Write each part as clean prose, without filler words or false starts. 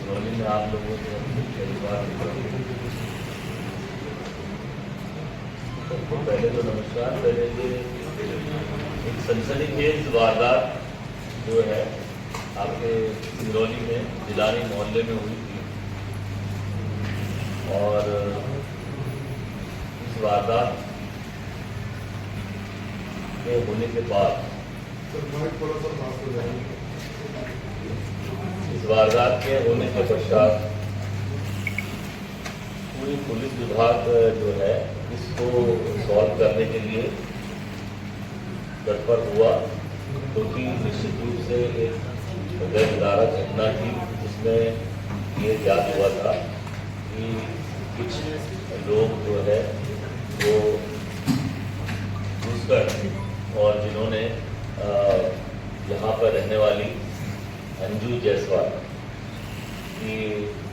सिंगरौली में आप लोगों से कई बार सबको पहले तो नमस्कार। पहले ये एक सनसनीखेज वारदात जो है आपके सिंगरौली में जिलानी मोहल्ले में हुई थी, और इस वारदात के होने के बाद इस वारदात के होने के पश्चात पूरी पुलिस विभाग जो है इसको सॉल्व करने के लिए तत्पर हुआ, क्योंकि निश्चित रूप से एक गैरदारक घटना थी जिसमें ये ज्ञात हुआ था कि कुछ लोग जो है वो घुसकर और जिन्होंने यहाँ पर रहने वाली अंजू जायसवाल की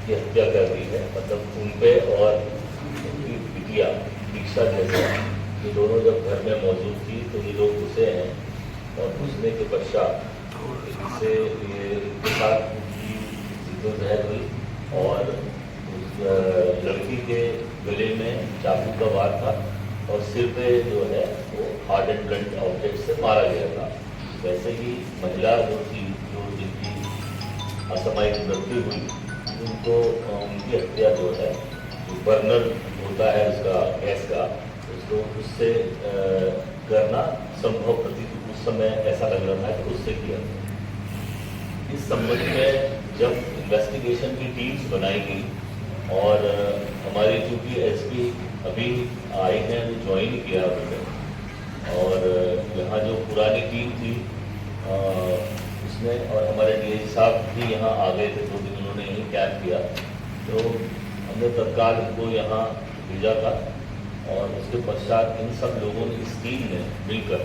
हत्या कर दी है। मतलब उन पे और उनकी बिटिया दीक्षा जायसवाल, ये दोनों जब घर में मौजूद थी तो ये लोग घुसे हैं, और घुसने के पश्चात इससे इनके साथ उनकी जहर हुई और उस लड़की के गले में चाकू का वार था और सिर पे जो है वो हार्ड एंड ब्लंट ऑब्जेक्ट से मारा गया था। वैसे ही महिला जो थी, जो जिनकी असामयिक मृत्यु हुई, उनको उनकी हत्या जो है जो बर्नर होता है उसका गैस का, उसको उससे करना संभव प्रतीत उस समय ऐसा लग रहा था कि उससे किया। इस संबंध में जब इन्वेस्टिगेशन की टीम्स बनाई गई और हमारी चूँकि एसपी अभी आए हैं, वो ज्वाइन किया उन्होंने, और यहाँ जो पुरानी टीम थी उसमें और हमारे डीआईजी साहब भी यहाँ आ गए थे, 2 दिन उन्होंने यहीं कैंप किया, तो हमने तत्काल इनको यहाँ भेजा था। और उसके पश्चात इन सब लोगों ने, इस टीम ने मिलकर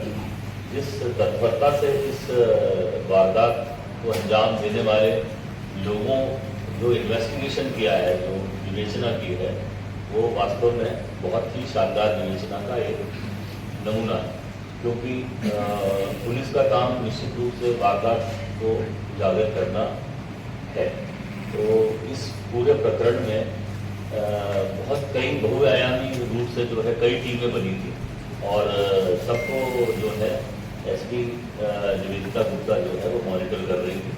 जिस तत्परता से इस वारदात को अंजाम देने वाले लोगों जो इन्वेस्टिगेशन किया है, जो विवेचना की है, वो वास्तव में बहुत ही शानदार विवेचना का एक नमूना है। क्योंकि पुलिस का काम निश्चित रूप से वारदात को उजागर करना है। तो इस पूरे प्रकरण में बहुत कई बहुआयामी रूप से जो है कई टीमें बनी थी, और सबको जो है एसपी निवेदिता गुप्ता जो है वो मॉनिटर कर रही थी,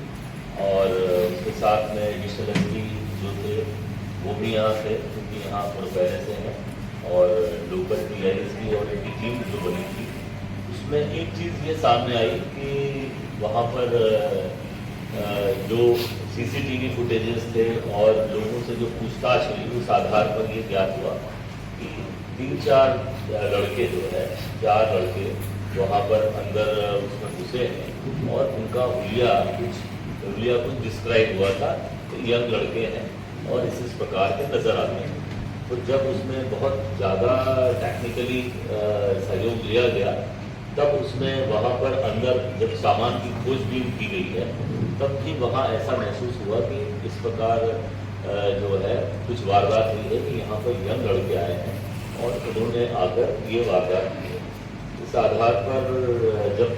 और उसके साथ में एडिशनल एसपी जो थे वो भी यहाँ थे, क्योंकि यहाँ पर पहले से हैं, और लोकल टीआईएसपी और इनकी टीम जो बनी थी, उसमें एक चीज़ ये सामने आई कि वहाँ पर जो सीसीटीवी फुटेजेस थे और लोगों से जो पूछताछ हुई, उस आधार पर ये ज्ञात हुआ कि 3-4 लड़के जो है, 4 लड़के वहाँ पर अंदर उसमें घुसे हैं, और उनका हुलिया कुछ डिस्क्राइब हुआ था कि यंग लड़के हैं और इस प्रकार के नज़र आते हैं। तो जब उसमें बहुत ज़्यादा टेक्निकली सहयोग लिया गया, तब उसमें वहाँ पर अंदर जब सामान की खोजबीन की गई है, तब भी वहाँ ऐसा महसूस हुआ कि इस प्रकार जो है कुछ वारदात हुई है कि यहाँ पर यंग लड़के आए हैं और उन्होंने आकर ये वारदात की है। इस आधार पर जब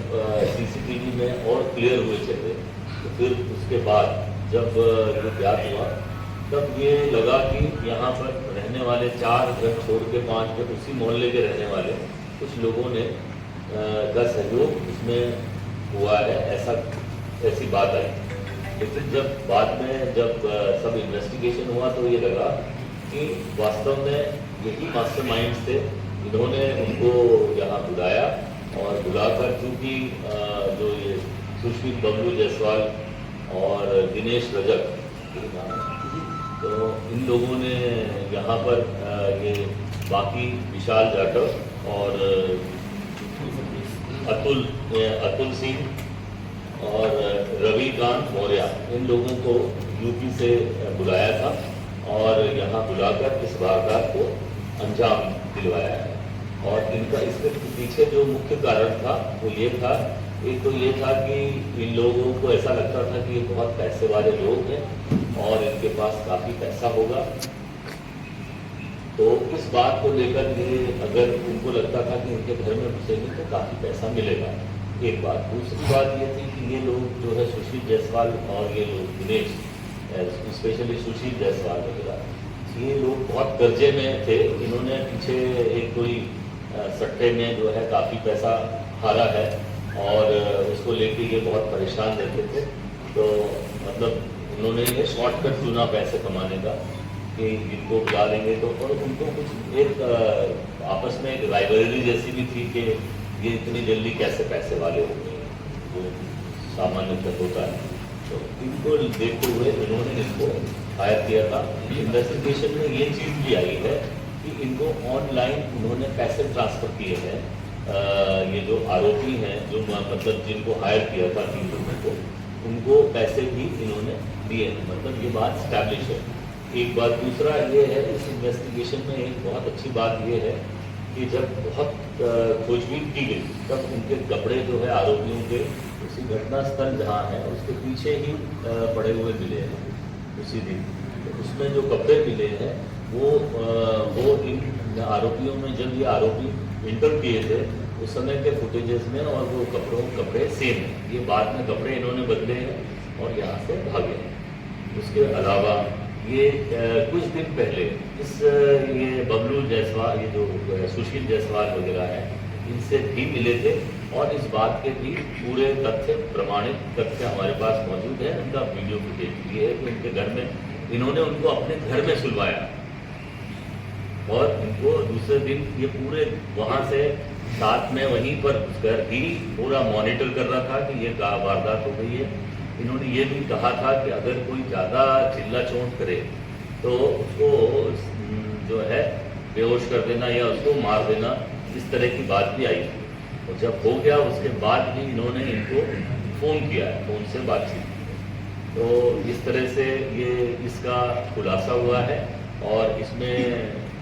सीसीटीवी में और क्लियर हुए चले, तो फिर उसके बाद जब ये ज्ञात हुआ, तब ये लगा कि यहाँ पर रहने वाले 4 घर छोड़ के 5 घर उसी मोहल्ले के रहने वाले कुछ लोगों ने का सहयोग इसमें हुआ है, ऐसी बात आई। लेकिन जब बाद में जब सब इन्वेस्टिगेशन हुआ, तो ये लगा कि वास्तव में यही मास्टरमाइंड्स थे, इन्होंने उनको यहाँ बुलाया, और बुलाकर चूँकि जो ये सुश्री बबलू जायसवाल और दिनेश रजक, तो इन लोगों ने यहाँ पर ये बाकी विशाल जाटव और अतुल सिंह और रविकांत मौर्य, इन लोगों को यूपी से बुलाया था और यहाँ बुलाकर इस वारदात को अंजाम दिलवाया है। और इनका इसके पीछे जो मुख्य कारण था वो ये था, एक तो ये था कि इन लोगों को ऐसा लगता था कि ये बहुत पैसे वाले लोग हैं और इनके पास काफ़ी पैसा होगा, तो इस बात को लेकर ये अगर उनको लगता था कि इनके घर में घुसेंगे तो काफ़ी पैसा मिलेगा, एक बात। दूसरी बात ये थी कि ये लोग जो है सुश्री जायसवाल और ये लोग दिनेश, स्पेशली सुशील जायसवाल वगैरह, ये लोग बहुत कर्जे में थे। इन्होंने पीछे एक कोई सट्टे में जो है काफ़ी पैसा हारा है और उसको लेके ये बहुत परेशान रहते थे। तो मतलब उन्होंने ये शॉर्टकट चुना पैसे कमाने का कि इनको बुला लेंगे तो, और उनको कुछ एक आपस में एक राइवलरी जैसी भी थी कि ये इतनी जल्दी कैसे पैसे वाले हो गए, जो सामान्यतः होता है। तो इनको देखते हुए इन्होंने इनको हायर किया था। इन्वेस्टिगेशन में ये चीज़ भी आई है कि इनको ऑनलाइन उन्होंने पैसे ट्रांसफ़र किए हैं। ये जो आरोपी हैं, जो मतलब जिनको हायर किया था 3 लोगों को, उनको पैसे भी इन्होंने दिए हैं। मतलब ये बात स्टैब्लिश है। एक बात, दूसरा ये है इस इन्वेस्टिगेशन में एक बहुत अच्छी बात ये है कि जब बहुत खोजबीन की गई तब उनके कपड़े जो है आरोपियों के उसी घटना स्थल जहाँ है उसके पीछे ही पड़े हुए मिले हैं उसी दिन। तो उसमें जो कपड़े मिले हैं वो इन आरोपियों में, जब ये आरोपी इंटर किए थे उस समय के फुटेजेस में, और वो कपड़े सेम हैं। ये बाद में कपड़े इन्होंने बदले हैं और यहाँ से भागे हैं। उसके अलावा ये कुछ दिन पहले ये बबलू जायसवाल, ये जो सुशील जायसवाल वगैरह हैं, इनसे भी मिले थे और इस बात के भी पूरे तथ्य, प्रमाणित तथ्य हमारे पास मौजूद है। उनका वीडियो फुटेज भी है कि उनके घर में इन्होंने उनको अपने घर में सुलवाया और इनको दूसरे दिन ये पूरे वहाँ से साथ में वहीं पर घर ही पूरा मॉनिटर कर रहा था कि ये वारदात हो गई है। इन्होंने ये भी कहा था कि अगर कोई ज़्यादा चिल्ला चोट करे तो उसको जो है बेहोश कर देना या उसको मार देना, इस तरह की बात भी आई थी। और जब हो गया उसके बाद भी इन्होंने इनको फ़ोन किया है, फ़ोन से बातचीत की। तो इस तरह से ये इसका खुलासा हुआ है और इसमें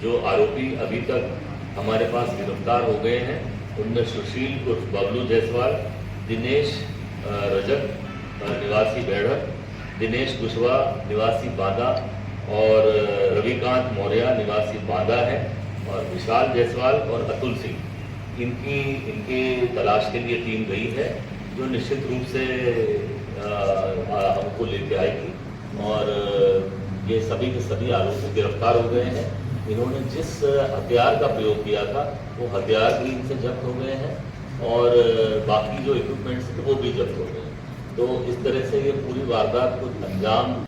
जो आरोपी अभी तक हमारे पास गिरफ्तार हो गए हैं उनमें सुशील उर्फ बबलू जायसवाल, दिनेश रजक निवासी बेढ़र, दिनेश कुशवाहा निवासी बांदा और रविकांत मौर्य निवासी बांदा है, और विशाल जायसवाल और अतुल सिंह, इनकी तलाश के लिए टीम गई है जो निश्चित रूप से हमको लेके आएगी। और ये सभी के सभी आरोपी गिरफ्तार हो गए हैं। इन्होंने जिस हथियार का प्रयोग किया था वो हथियार भी इनसे जब्त हो गए हैं और बाकी जो इक्विपमेंट्स थे वो भी जब्त हो गए हैं। तो इस तरह से ये पूरी वारदात को अंजाम